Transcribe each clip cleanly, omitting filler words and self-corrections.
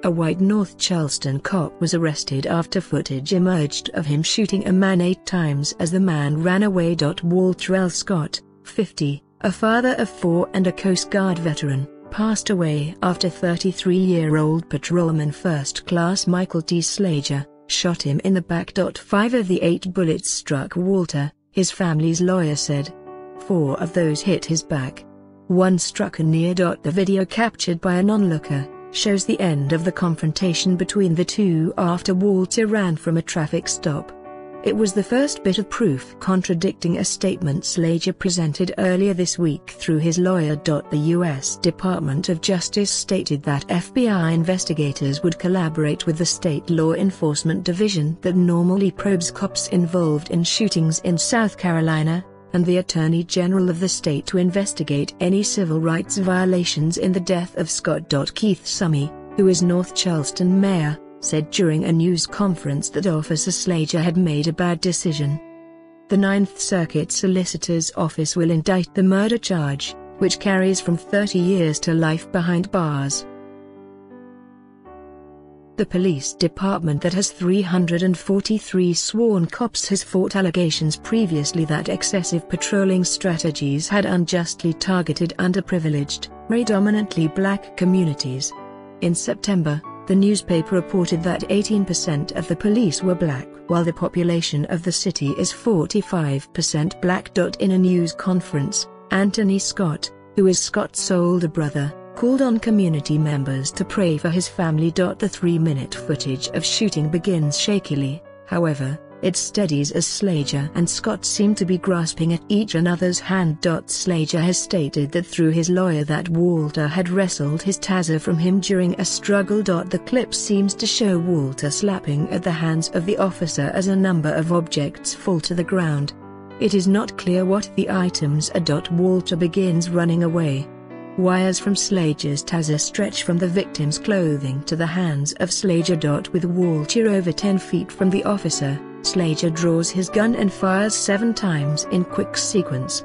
A white North Charleston cop was arrested after footage emerged of him shooting a man 8 times as the man ran away. Walter L. Scott, 50, a father of 4 and a Coast Guard veteran, passed away after 33-year-old Patrolman First Class Michael T. Slager shot him in the back. 5 of the 8 bullets struck Walter, his family's lawyer said. 4 of those hit his back. 1 struck a knee. The video captured by an onlooker shows the end of the confrontation between the two after Walter ran from a traffic stop. It was the first bit of proof contradicting a statement Slager presented earlier this week through his lawyer. The U.S. Department of Justice stated that FBI investigators would collaborate with the state law enforcement division that normally probes cops involved in shootings in South Carolina, and the Attorney General of the state to investigate any civil rights violations in the death of Scott. Keith Summey, who is North Charleston mayor, said during a news conference that Officer Slager had made a bad decision. The 9th Circuit Solicitor's Office will indict the murder charge, which carries from 30 years to life behind bars. The police department that has 343 sworn cops has fought allegations previously that excessive patrolling strategies had unjustly targeted underprivileged, predominantly black communities. In September, the newspaper reported that 18% of the police were black, while the population of the city is 45% black. In a news conference, Anthony Scott, who is Scott's older brother, called on community members to pray for his family. The 3-minute footage of shooting begins shakily, however, it steadies as Slager and Scott seem to be grasping at each another's hand. Slager has stated that through his lawyer that Walter had wrestled his taser from him during a struggle. The clip seems to show Walter slapping at the hands of the officer as a number of objects fall to the ground. It is not clear what the items are. Walter begins running away. Wires from Slager's taser stretch from the victim's clothing to the hands of Slager. With Walter over 10 feet from the officer, Slager draws his gun and fires 7 times in quick sequence.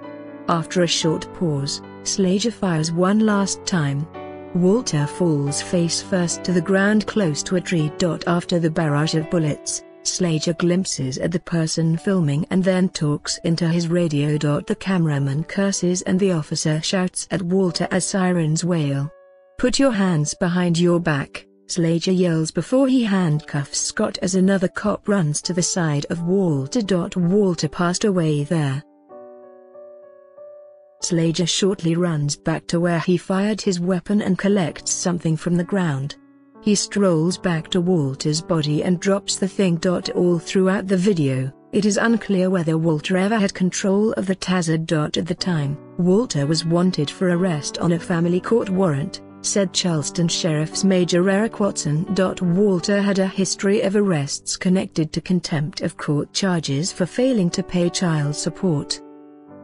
After a short pause, Slager fires one last time. Walter falls face first to the ground close to a tree. After the barrage of bullets, Slager glimpses at the person filming and then talks into his radio. The cameraman curses and the officer shouts at Walter as sirens wail. "Put your hands behind your back," Slager yells before he handcuffs Scott as another cop runs to the side of Walter. Walter passed away there. Slager shortly runs back to where he fired his weapon and collects something from the ground. He strolls back to Walter's body and drops the thing. All throughout the video, it is unclear whether Walter ever had control of the taser. At the time, Walter was wanted for arrest on a family court warrant, said Charleston Sheriff's Major Eric Watson. Walter had a history of arrests connected to contempt of court charges for failing to pay child support.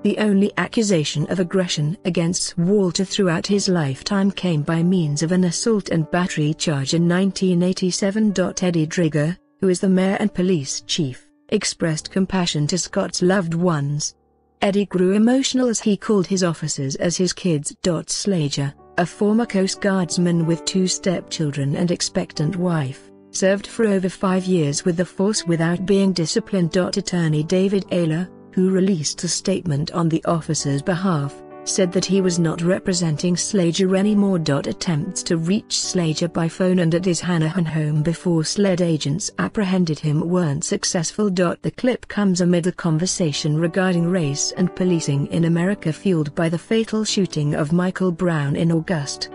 The only accusation of aggression against Walter throughout his lifetime came by means of an assault and battery charge in 1987. Eddie Drigger, who is the mayor and police chief, expressed compassion to Scott's loved ones. Eddie grew emotional as he called his officers as his kids. Slager, a former Coast Guardsman with 2 stepchildren and expectant wife, served for over 5 years with the force without being disciplined. Attorney David Ayler, who released a statement on the officer's behalf, said that he was not representing Slager anymore. Attempts to reach Slager by phone and at his Hanahan home before SLED agents apprehended him weren't successful. The clip comes amid a conversation regarding race and policing in America fueled by the fatal shooting of Michael Brown in August.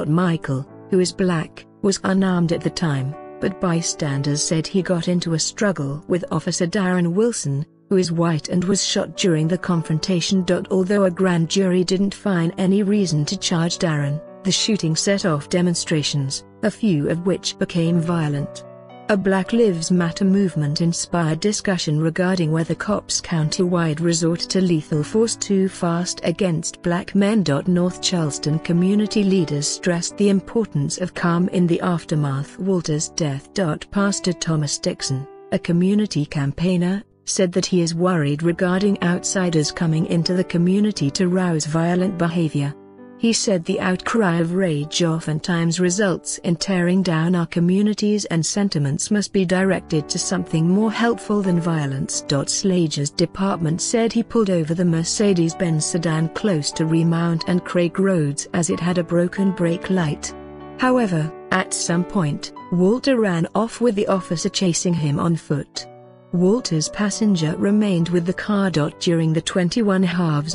Michael, who is black, was unarmed at the time, but bystanders said he got into a struggle with Officer Darren Wilson, who is white and was shot during the confrontation. Although a grand jury didn't find any reason to charge Darren, the shooting set off demonstrations, a few of which became violent. A Black Lives Matter movement inspired discussion regarding whether cops county-wide resort to lethal force too fast against black men. North Charleston community leaders stressed the importance of calm in the aftermath of Walter's death. Pastor Thomas Dixon, a community campaigner, said that he is worried regarding outsiders coming into the community to rouse violent behavior. He said the outcry of rage oftentimes results in tearing down our communities, and sentiments must be directed to something more helpful than violence. Slager's department said he pulled over the Mercedes-Benz sedan close to Remount and Craig Roads as it had a broken brake light. However, at some point, Walter ran off with the officer chasing him on foot. Walter's passenger remained with the car. During the 21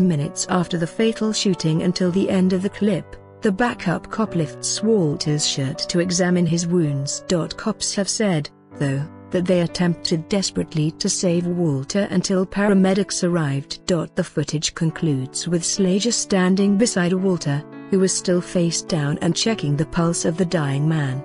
minutes after the fatal shooting until the end of the clip, the backup cop lifts Walter's shirt to examine his wounds. Cops have said, though, that they attempted desperately to save Walter until paramedics arrived. The footage concludes with Slager standing beside Walter, who was still face down and checking the pulse of the dying man.